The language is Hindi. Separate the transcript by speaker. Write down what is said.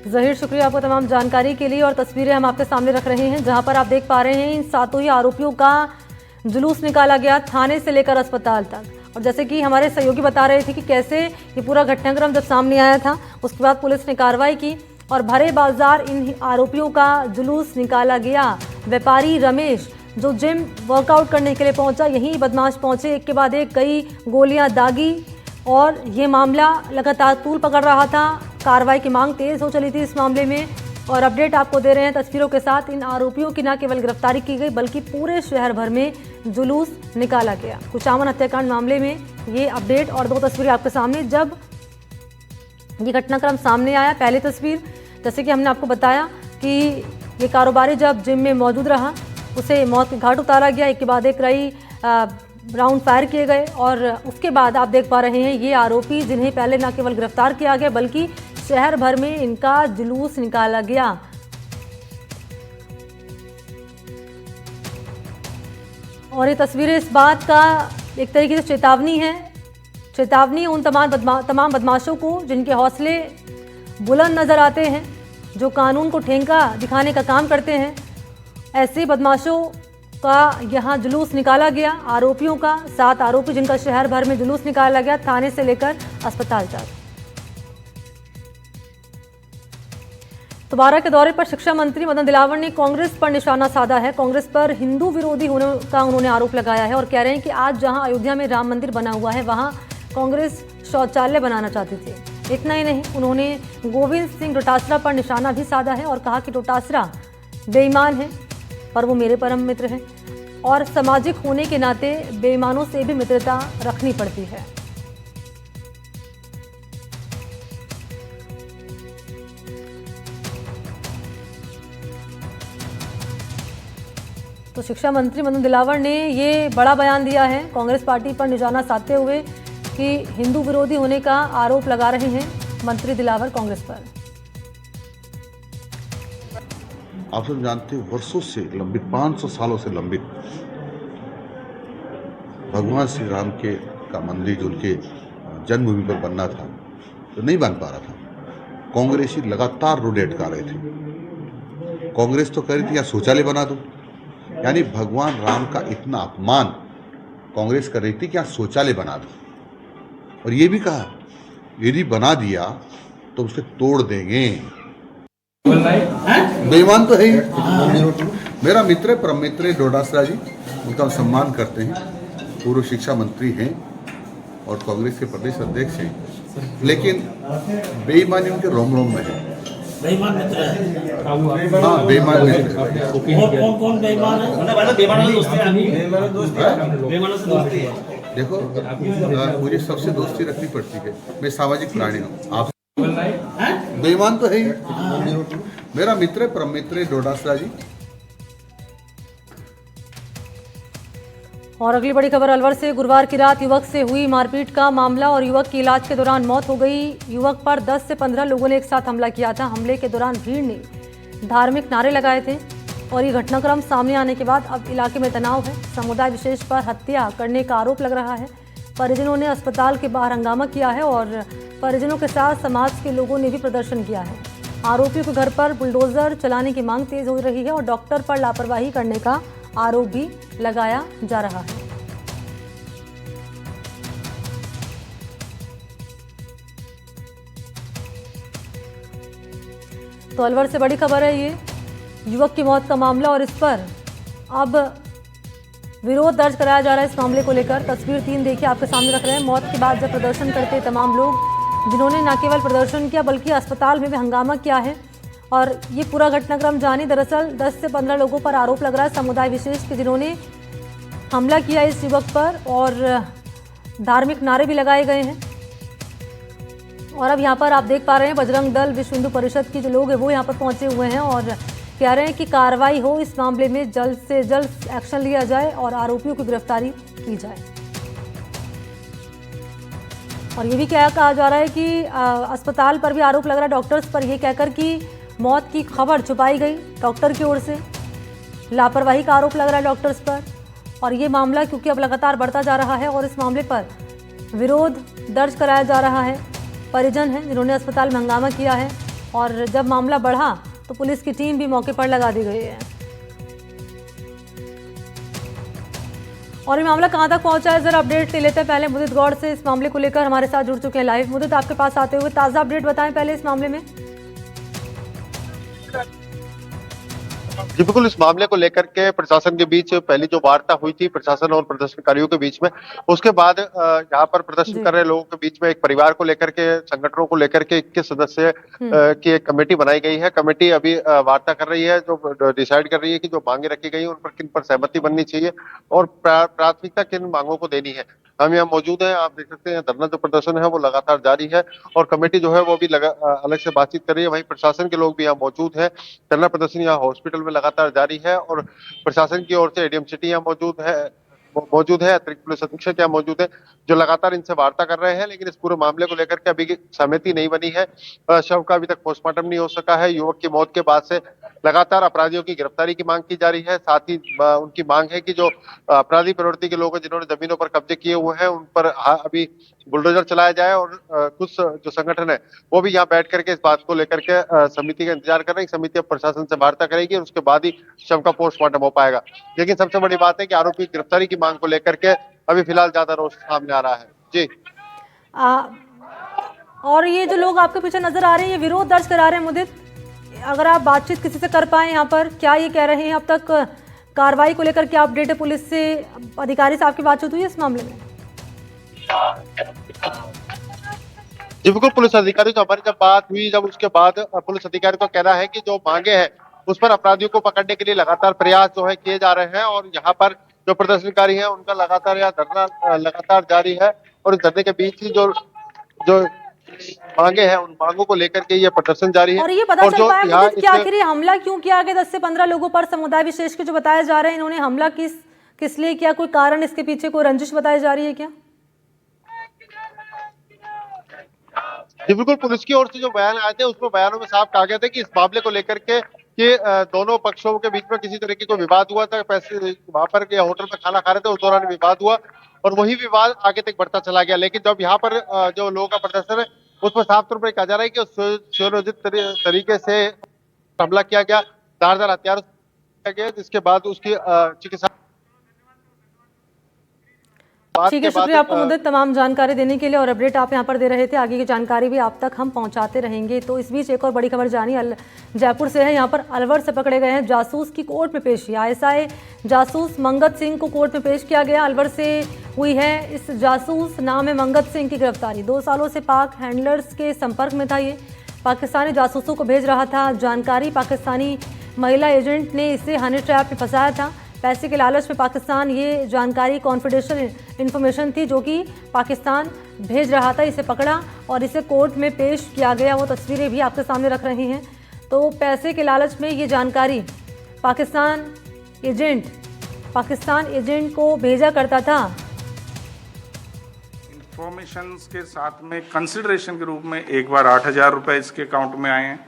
Speaker 1: ज़हीर, शुक्रिया आपको तमाम जानकारी के लिए। और तस्वीरें हम आपके सामने रख रहे हैं जहां पर आप देख पा रहे हैं इन सातों ही आरोपियों का जुलूस निकाला गया थाने से लेकर अस्पताल तक। और जैसे कि हमारे सहयोगी बता रहे थे कि कैसे ये पूरा घटनाक्रम जब सामने आया था उसके बाद पुलिस ने कार्रवाई की और भरे बाजार इन आरोपियों का जुलूस निकाला गया। व्यापारी रमेश जो जिम वर्कआउट करने के लिए पहुंचा, यहीं बदमाश पहुंचे, एक के बाद एक कई गोलियां दागी और ये मामला लगातार तूल पकड़ रहा था। कार्रवाई की मांग तेज हो चली थी इस मामले में। और अपडेट आपको दे रहे हैं तस्वीरों के साथ। इन आरोपियों की न केवल गिरफ्तारी की गई बल्कि पूरे शहर भर में जुलूस निकाला गया। कुचामन हत्याकांड मामले में ये अपडेट और दो तस्वीरें आपके सामने। जब ये घटनाक्रम सामने आया, पहली तस्वीर जैसे कि हमने आपको बताया कि ये कारोबारी जब जिम में मौजूद रहा उसे मौत के घाट उतारा गया। एक के बाद एक कई राउंड फायर किए गए और उसके बाद आप देख पा रहे हैं ये आरोपी जिन्हें पहले न केवल गिरफ्तार किया गया बल्कि शहर भर में इनका जुलूस निकाला गया। और ये तस्वीरें इस बात का एक तरीके से चेतावनी उन तमाम बदमाशों को जिनके हौसले बुलंद नजर आते हैं, जो कानून को ठेंगा दिखाने का काम करते हैं। ऐसे बदमाशों का यहाँ जुलूस निकाला गया। आरोपियों का 7 आरोपी जिनका शहर भर में जुलूस निकाला गया थाने से लेकर अस्पताल तक। दोबारा के दौरे पर शिक्षा मंत्री मदन दिलावर ने कांग्रेस पर निशाना साधा है। कांग्रेस पर हिंदू विरोधी होने का उन्होंने आरोप लगाया है और कह रहे हैं कि आज जहां अयोध्या में राम मंदिर बना हुआ है वहां कांग्रेस शौचालय बनाना चाहती थी। इतना ही नहीं, उन्होंने गोविंद सिंह डोटासरा पर निशाना भी साधा है और कहा कि डोटासरा बेईमान है पर वो मेरे परम मित्र हैं और सामाजिक होने के नाते बेईमानों से भी मित्रता रखनी पड़ती है। तो शिक्षा मंत्री मदन दिलावर ने ये बड़ा बयान दिया है कांग्रेस पार्टी पर निशाना साधते हुए कि हिंदू विरोधी होने का आरोप लगा रहे हैं मंत्री दिलावर कांग्रेस पर।
Speaker 2: आप सब जानते हैं वर्षों से लंबित 500 सालों से लंबित भगवान श्री राम के का मंदिर जो उनके जन्मभूमि पर बनना था तो नहीं बन पा रहा था। कांग्रेसी लगातार रोड अटका रहे थे। कांग्रेस तो कह रही थी या शौचालय बना दो, यानी भगवान राम का इतना अपमान कांग्रेस कर रही थी कि यहाँ शौचालय बना दो। और ये भी कहा यदि बना दिया तो उसे तोड़ देंगे। बेईमान तो है ही। मेरा मित्र परम मित्र डोटासरा जी, उनका हम सम्मान करते हैं, पूर्व शिक्षा मंत्री हैं और कांग्रेस के प्रदेश अध्यक्ष हैं, लेकिन बेईमानी उनके रोम रोम में है।
Speaker 3: बेईमान मित्र है।
Speaker 2: हाँ, बेईमान मित्र है।
Speaker 3: कौन बेईमान है? बेईमानों से दोस्ती है।
Speaker 2: देखो, मुझे सबसे दोस्ती रखनी पड़ती है। मैं सामाजिक प्राणी हूँ। आप बेईमान तो है ही। मेरा मित्र परम मित्र डोटासरा जी।
Speaker 1: और अगली बड़ी खबर अलवर से। गुरुवार की रात युवक से हुई मारपीट का मामला और युवक की इलाज के दौरान मौत हो गई। युवक पर 10 से 15 लोगों ने एक साथ हमला किया था। हमले के दौरान भीड़ ने धार्मिक नारे लगाए थे और ये घटनाक्रम सामने आने के बाद अब इलाके में तनाव है। समुदाय विशेष पर हत्या करने का आरोप लग रहा है। परिजनों ने अस्पताल के बाहर हंगामा किया है और परिजनों के साथ समाज के लोगों ने भी प्रदर्शन किया है। आरोपियों के घर पर बुलडोजर चलाने की मांग तेज हो रही है और डॉक्टर पर लापरवाही करने का आरोप भी लगाया जा रहा है। तो अलवर से बड़ी खबर है ये युवक की मौत का मामला और इस पर अब विरोध दर्ज कराया जा रहा है। इस मामले को लेकर तस्वीर 3 देखिए आपके सामने रख रहे हैं। मौत के बाद जब प्रदर्शन करते तमाम लोग जिन्होंने न केवल प्रदर्शन किया बल्कि अस्पताल में भी हंगामा किया है और ये पूरा घटनाक्रम जाने दरअसल 10 से 15 लोगों पर आरोप लग रहा है समुदाय विशेष के जिन्होंने हमला किया इस युवक पर और धार्मिक नारे भी लगाए गए हैं। और अब यहाँ पर आप देख पा रहे हैं बजरंग दल विश्व हिंदू परिषद के जो लोग हैं वो यहाँ पर पहुंचे हुए हैं और कह रहे हैं कि कार्रवाई हो, इस मामले में जल्द से जल्द एक्शन लिया जाए और आरोपियों की गिरफ्तारी की जाए। और ये भी क्या कहा जा रहा है कि अस्पताल पर भी आरोप लग रहा है डॉक्टर्स पर, ये कहकर कि मौत की खबर छुपाई गई डॉक्टर की ओर से, लापरवाही का आरोप लग रहा है डॉक्टर्स पर। और ये मामला क्योंकि अब लगातार बढ़ता जा रहा है और इस मामले पर विरोध दर्ज कराया जा रहा है। परिजन हैं जिन्होंने अस्पताल में हंगामा किया है और जब मामला बढ़ा तो पुलिस की टीम भी मौके पर लगा दी गई है। और ये मामला कहां तक पहुंचा है, जरा अपडेट ले लेते हैं। पहले मुदित गौड़ से इस मामले को लेकर हमारे साथ जुड़ चुके हैं लाइव। मुदित, आपके पास आते हुए ताजा अपडेट बताएं पहले इस मामले में।
Speaker 4: जी बिल्कुल, इस मामले को लेकर के प्रशासन के बीच पहली जो वार्ता हुई थी प्रशासन और प्रदर्शनकारियों के बीच में, उसके बाद यहाँ पर प्रदर्शन कर रहे लोगों के बीच में एक परिवार को लेकर के, संगठनों को लेकर के 21 सदस्य की एक कमेटी बनाई गई है। कमेटी अभी वार्ता कर रही है, जो डिसाइड कर रही है कि जो मांगे रखी गई है उन पर किन पर सहमति बननी चाहिए और प्राथमिकता किन मांगों को देनी है। हम यहाँ मौजूद हैं, आप देख सकते हैं धरना जो प्रदर्शन है वो लगातार जारी है और कमेटी जो है वो भी अलग से बातचीत कर रही है। वहीं प्रशासन के लोग भी यहाँ मौजूद हैं। धरना प्रदर्शन यहाँ हॉस्पिटल में लगातार जारी है और प्रशासन की ओर से एडीएम सिटी यहाँ मौजूद है, अतिरिक्त पुलिस अधीक्षक यहाँ मौजूद है, जो लगातार इनसे वार्ता कर रहे हैं। लेकिन इस पूरे मामले को लेकर के अभी सहमति नहीं बनी है। शव का अभी तक पोस्टमार्टम नहीं हो सका है। युवक की मौत के बाद से लगातार अपराधियों की गिरफ्तारी की मांग की जा रही है। साथ ही उनकी मांग है कि जो अपराधी प्रवृत्ति के लोग हैं जिन्होंने जमीनों पर कब्जे किए हुए हैं उन पर अभी बुलडोजर चलाया जाए और कुछ जो संगठन है वो भी यहाँ बैठ करके इस बात को लेकर के समिति का इंतजार कर रहे हैं। समिति अब प्रशासन से वार्ता करेगी और उसके बाद ही शव का पोस्टमार्टम हो पाएगा। लेकिन सबसे बड़ी बात है कि आरोपी की गिरफ्तारी की मांग को लेकर के अभी फिलहाल ज्यादा रोष सामने आ रहा है। जी
Speaker 1: और ये जो लोग आपके पीछे नजर आ रहे हैं ये विरोध दर्ज करा रहे हैं। मुदित, अगर आप बातचीत किसी से कर पाए यहाँ पर, क्या ये कह रहे हैं, अब तक कार्रवाई को लेकर क्या अपडेट है? पुलिस से, अधिकारी से आपकी बातचीत हुई है इस मामले में?
Speaker 4: जी बिल्कुल, पुलिस अधिकारी से हमारी जब बात हुई, जब उसके बाद पुलिस अधिकारी का कहना है कि जो मांगे हैं उस पर अपराधियों को पकड़ने के लिए लगातार प्रयास जो है किए जा रहे हैं और यहाँ पर जो प्रदर्शनकारी हैं उनका लगातार यहाँ धरना लगातार जारी है और इस धरने के बीच ही जो मांगे हैं उन मांगों को लेकर के ये प्रदर्शन जारी है।
Speaker 1: और ये पता चल पाया कि आखिर हमला क्यों किया गया? 10 से 15 लोगों पर समुदाय विशेष के जो बताए जा रहे हैं, इन्होंने हमला किस लिए किया? कोई कारण इसके पीछे, कोई रंजिश बताई जा रही है क्या?
Speaker 4: जी बिल्कुल, पुलिस की ओर से जो बयान आए थे उसमें बयानों में साफ कहा गया था कि इस मामले को लेकर के कि दोनों पक्षों के बीच में किसी तरह की कोई विवाद हुआ था। पैसे वहां पर होटल में खाना खा रहे थे, उस दौरान विवाद हुआ और वही विवाद आगे तक बढ़ता चला गया। लेकिन जब यहाँ पर जो लोगों का प्रदर्शन है उस पर साफ तौर पर कहा जा रहा है कि सुयोजित तरीके से हमला किया गया, धारदार हथियार किया गया, जिसके बाद उसकी चिकित्सा।
Speaker 1: ठीक है, शुक्रिया आपको मुद्दत तमाम जानकारी देने के लिए और अपडेट आप यहां पर दे रहे थे। आगे की जानकारी भी आप तक हम पहुंचाते रहेंगे। तो इस बीच एक और बड़ी खबर जानी जयपुर से है। यहां पर अलवर से पकड़े गए हैं जासूस की कोर्ट में पेशी। आईएसआई जासूस मंगत सिंह को कोर्ट में पेश किया गया। अलवर से हुई है इस जासूस नाम है मंगत सिंह की गिरफ्तारी। 2 सालों से पाक हैंडलर्स के संपर्क में था। ये पाकिस्तानी जासूसों को भेज रहा था जानकारी। पाकिस्तानी महिला एजेंट ने इसे हनी ट्रैप में फंसाया था। पैसे के लालच में पाकिस्तान ये जानकारी कॉन्फिडेंशियल इन्फॉर्मेशन थी जो कि पाकिस्तान भेज रहा था। इसे पकड़ा और इसे कोर्ट में पेश किया गया। वो तस्वीरें भी आपके सामने रख रहे हैं। तो पैसे के लालच में ये जानकारी पाकिस्तान एजेंट को भेजा करता था।
Speaker 5: इन्फॉर्मेशन के साथ में कंसिडरेशन के रूप में एक बार 8,000 रुपए इसके अकाउंट में आए हैं